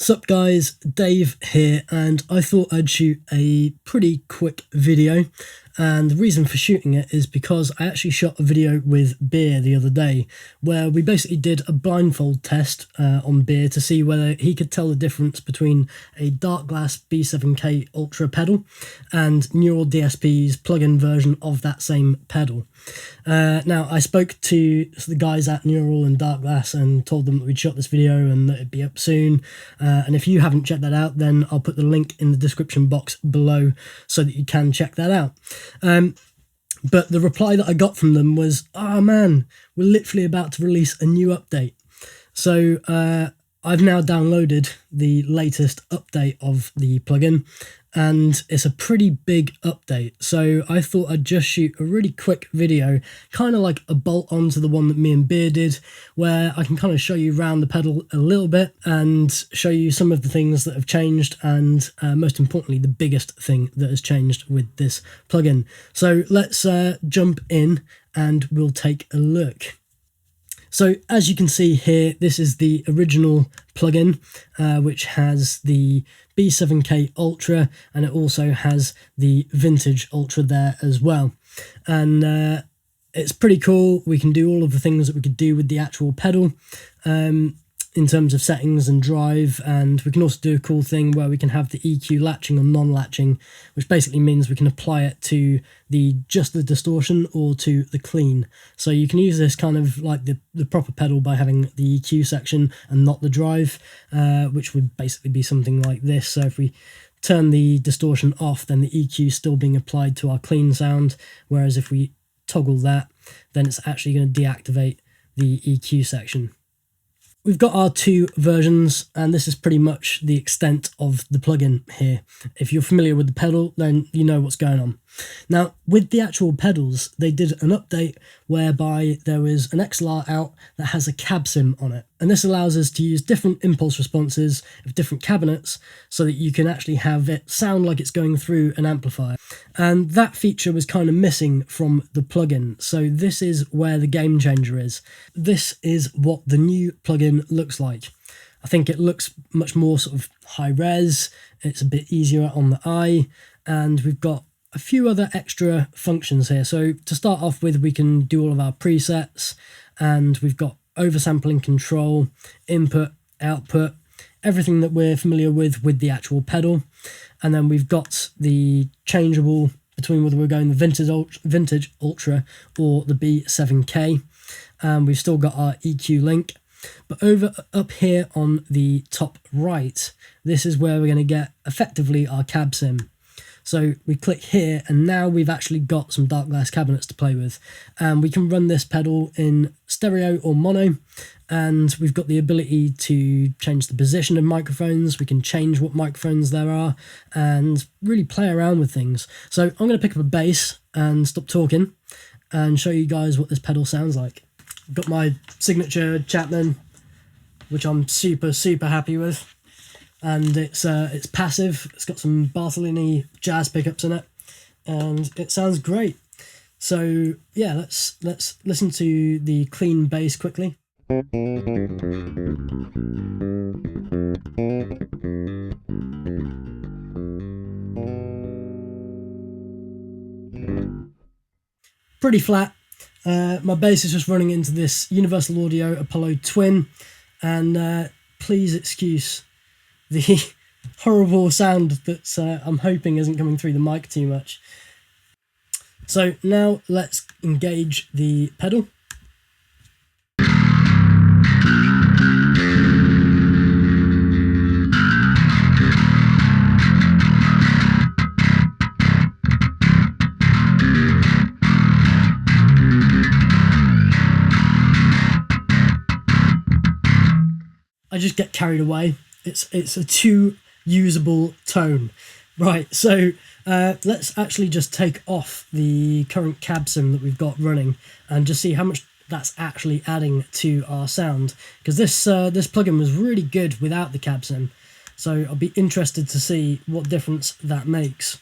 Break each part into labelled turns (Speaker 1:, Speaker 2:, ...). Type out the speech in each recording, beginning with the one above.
Speaker 1: Sup guys, Dave here, and I thought I'd shoot a pretty quick video, and the reason for shooting it is because I actually shot a video with Beer the other day where we basically did a blindfold test on Beer to see whether he could tell the difference between a Darkglass B7K Ultra pedal and Neural DSP's plugin version of that same pedal. Now, I spoke to the guys at Neural and Darkglass and told them that we'd shot this video and that it'd be up soon. And if you haven't checked that out, then I'll put the link in the description box below so that you can check that out. But the reply that I got from them was, "Oh man, we're literally about to release a new update." So I've now downloaded the latest update of the plugin, and it's a pretty big update. So I thought I'd just shoot a really quick video, kind of like a bolt on to the one that me and Beer did, where I can kind of show you around the pedal a little bit and show you some of the things that have changed, and most importantly, the biggest thing that has changed with this plugin. So let's jump in and we'll take a look. So as you can see here, this is the original plugin, which has the B7K Ultra, and it also has the Vintage Ultra there as well. And it's pretty cool. We can do all of the things that we could do with the actual pedal in terms of settings and drive, and we can also do a cool thing where we can have the EQ latching or non-latching, which basically means we can apply it to just the distortion or to the clean. So you can use this kind of like the proper pedal by having the EQ section and not the drive, which would basically be something like this. So if we turn the distortion off, then the EQ is still being applied to our clean sound, whereas if we toggle that, then it's actually going to deactivate the EQ section. We've got our two versions, and this is pretty much the extent of the plugin here. If you're familiar with the pedal, then you know what's going on. Now, with the actual pedals, they did an update whereby there was an XLR out that has a cab sim on it. And this allows us to use different impulse responses of different cabinets so that you can actually have it sound like it's going through an amplifier. And that feature was kind of missing from the plugin. So this is where the game changer is. This is what the new plugin looks like. I think it looks much more sort of high res. It's a bit easier on the eye, and we've got a few other extra functions here. So to start off with, we can do all of our presets, and we've got oversampling control, input, output, everything that we're familiar with the actual pedal. And then we've got the changeable between whether we're going the Vintage Ultra or the B7K. We've still got our EQ link. But up here on the top right, this is where we're going to get effectively our cab sim. So we click here, and now we've actually got some Darkglass cabinets to play with. And we can run this pedal in stereo or mono, and we've got the ability to change the position of microphones. We can change what microphones there are and really play around with things. So I'm going to pick up a bass and stop talking and show you guys what this pedal sounds like. I've got my signature Chapman, which I'm super happy with. And it's passive. It's got some Bartolini jazz pickups in it, and it sounds great. So yeah, let's listen to the clean bass quickly. Pretty flat. My bass is just running into this Universal Audio Apollo Twin, and please excuse the horrible sound that I'm hoping isn't coming through the mic too much. So now let's engage the pedal. I just get carried away. It's a too usable tone. Right, so let's actually just take off the current cab sim that we've got running and just see how much that's actually adding to our sound, because this plugin was really good without the cab sim. So I'll be interested to see what difference that makes.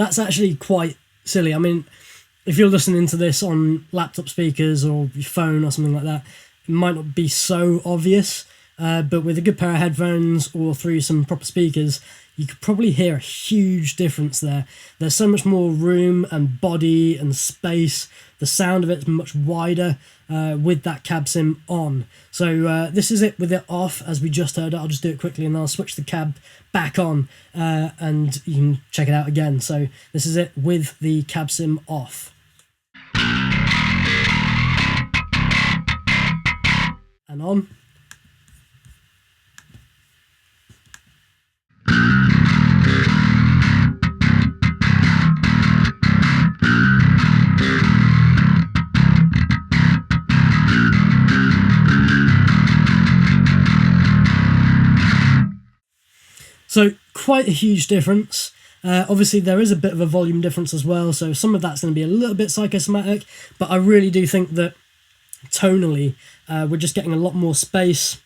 Speaker 1: that's actually quite silly. I mean, if you're listening to this on laptop speakers or your phone or something like that, it might not be so obvious, but with a good pair of headphones or through some proper speakers, you could probably hear a huge difference there. There's so much more room and body and space. The sound of it's much wider with that cab sim on. So this is it with it off, as we just heard it. I'll just do it quickly and then I'll switch the cab back on and you can check it out again. So this is it with the cab sim off. And on. So quite a huge difference. Obviously there is a bit of a volume difference as well, so some of that's going to be a little bit psychosomatic, but I really do think that tonally we're just getting a lot more space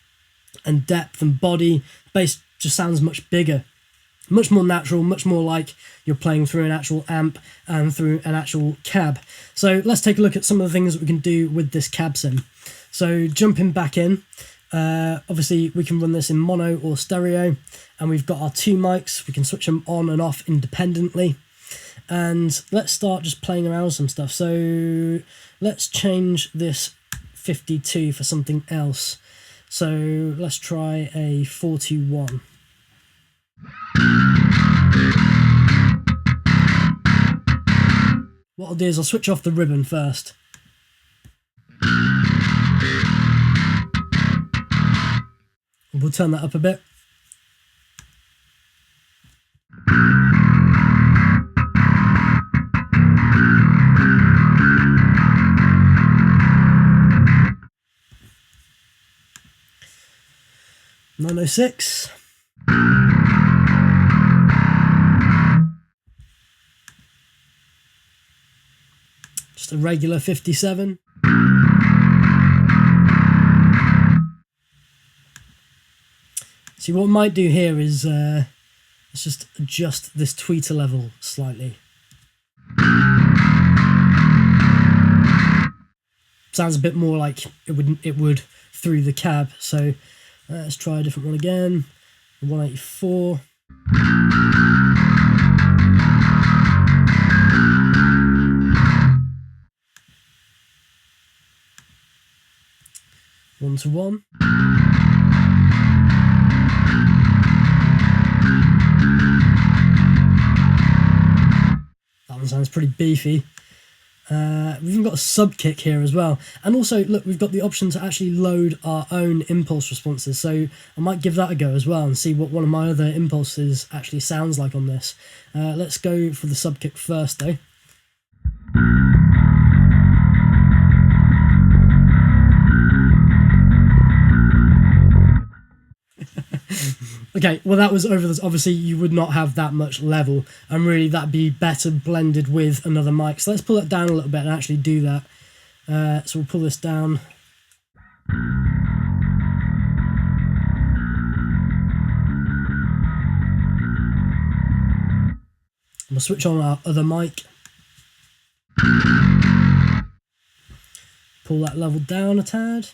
Speaker 1: and depth and body. Bass just sounds much bigger, much more natural, much more like you're playing through an actual amp and through an actual cab. So let's take a look at some of the things that we can do with this cab sim. So jumping back in, obviously we can run this in mono or stereo, and we've got our two mics. We can switch them on and off independently, and let's start just playing around with some stuff. So let's change this 52 for something else. So let's try a 41. What I'll do is I'll switch off the ribbon first. We'll turn that up a bit. (906). Just a regular 57. See, what I might do here is let's just adjust this tweeter level slightly. Sounds a bit more like it would through the cab. So let's try a different one again. 184. One to one. That one sounds pretty beefy. We've even got a sub kick here as well, and also look, we've got the option to actually load our own impulse responses, so I might give that a go as well and see what one of my other impulses actually sounds like on this. Let's go for the sub kick first though. Okay, well that was over this. Obviously you would not have that much level, and really that'd be better blended with another mic. So let's pull it down a little bit and actually do that. So we'll pull this down. We'll switch on our other mic. Pull that level down a tad.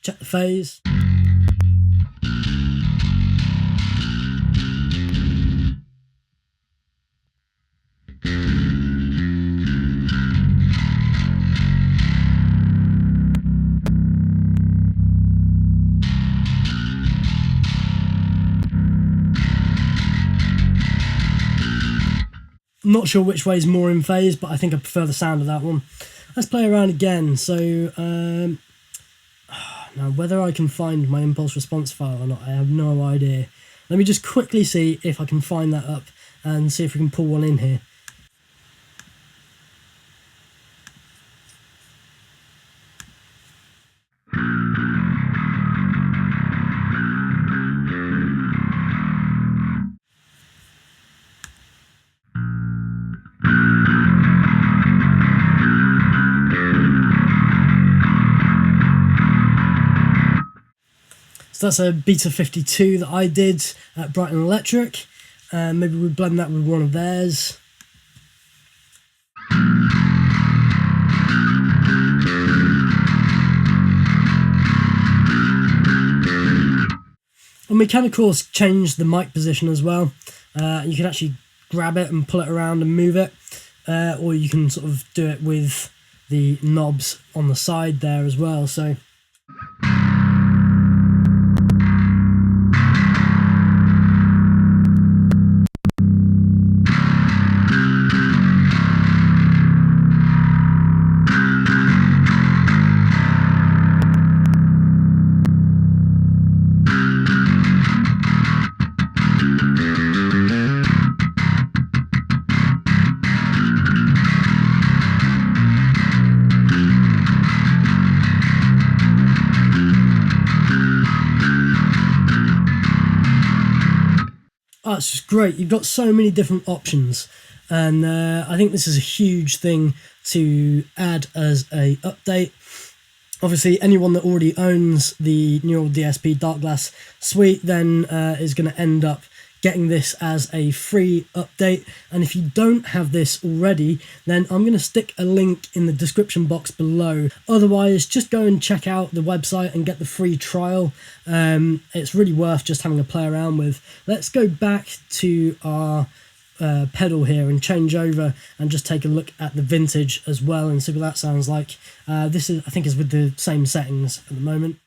Speaker 1: Check the phase. I'm not sure which way is more in phase, but I think I prefer the sound of that one. Let's play around again. So now whether I can find my impulse response file or not, I have no idea. Let me just quickly see if I can find that up and see if we can pull one in here. So that's a Beta 52 that I did at Brighton Electric. Maybe we blend that with one of theirs. And we can, of course, change the mic position as well. You can actually grab it and pull it around and move it. Or you can sort of do it with the knobs on the side there as well. So oh, it's just great. You've got so many different options, and I think this is a huge thing to add as a update. Obviously, anyone that already owns the Neural DSP Darkglass suite then is going to end up getting this as a free update. And if you don't have this already, then I'm going to stick a link in the description box below. Otherwise, just go and check out the website and get the free trial. It's really worth just having a play around with. Let's go back to our pedal here and change over and just take a look at the vintage as well and see what that sounds like. This is, I think, is with the same settings at the moment.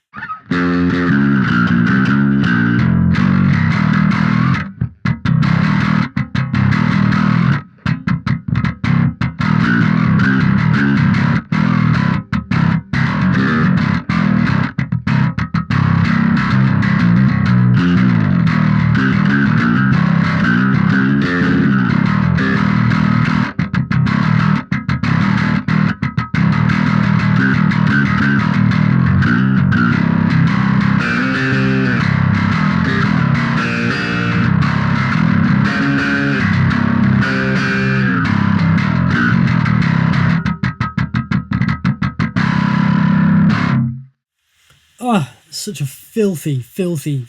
Speaker 1: Oh, such a filthy plugin.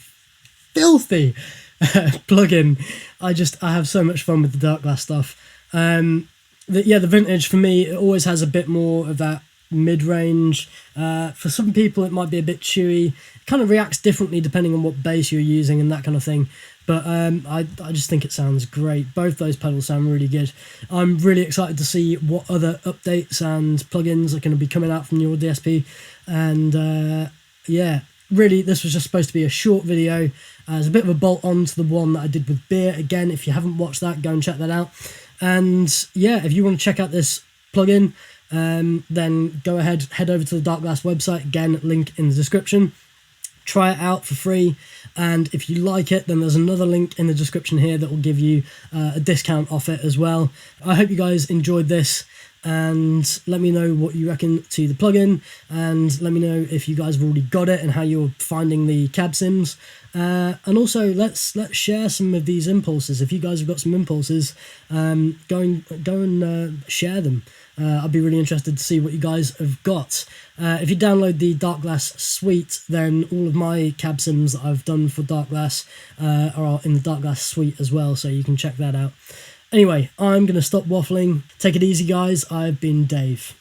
Speaker 1: I have so much fun with the Darkglass stuff. The vintage for me, it always has a bit more of that mid-range. For some people it might be a bit chewy. It kind of reacts differently depending on what bass you're using and that kind of thing. But I just think it sounds great. Both those pedals sound really good. I'm really excited to see what other updates and plugins are going to be coming out from Neural DSP. And yeah, really, this was just supposed to be a short video as a bit of a bolt on to the one that I did with Beer. Again, if you haven't watched that, go and check that out. And yeah, if you want to check out this plugin, then go ahead, head over to the Darkglass website. Again, link in the description. Try it out for free, and if you like it, then there's another link in the description here that will give you a discount off it as well. I hope you guys enjoyed this, and let me know what you reckon to the plugin, and let me know if you guys have already got it and how you're finding the cab sims. And also let's share some of these impulses. If you guys have got some impulses, go and share them. I'd be really interested to see what you guys have got. If you download the Darkglass suite, then all of my cab sims that I've done for Darkglass are in the Darkglass suite as well, so you can check that out. Anyway, I'm going to stop waffling. Take it easy, guys. I've been Dave.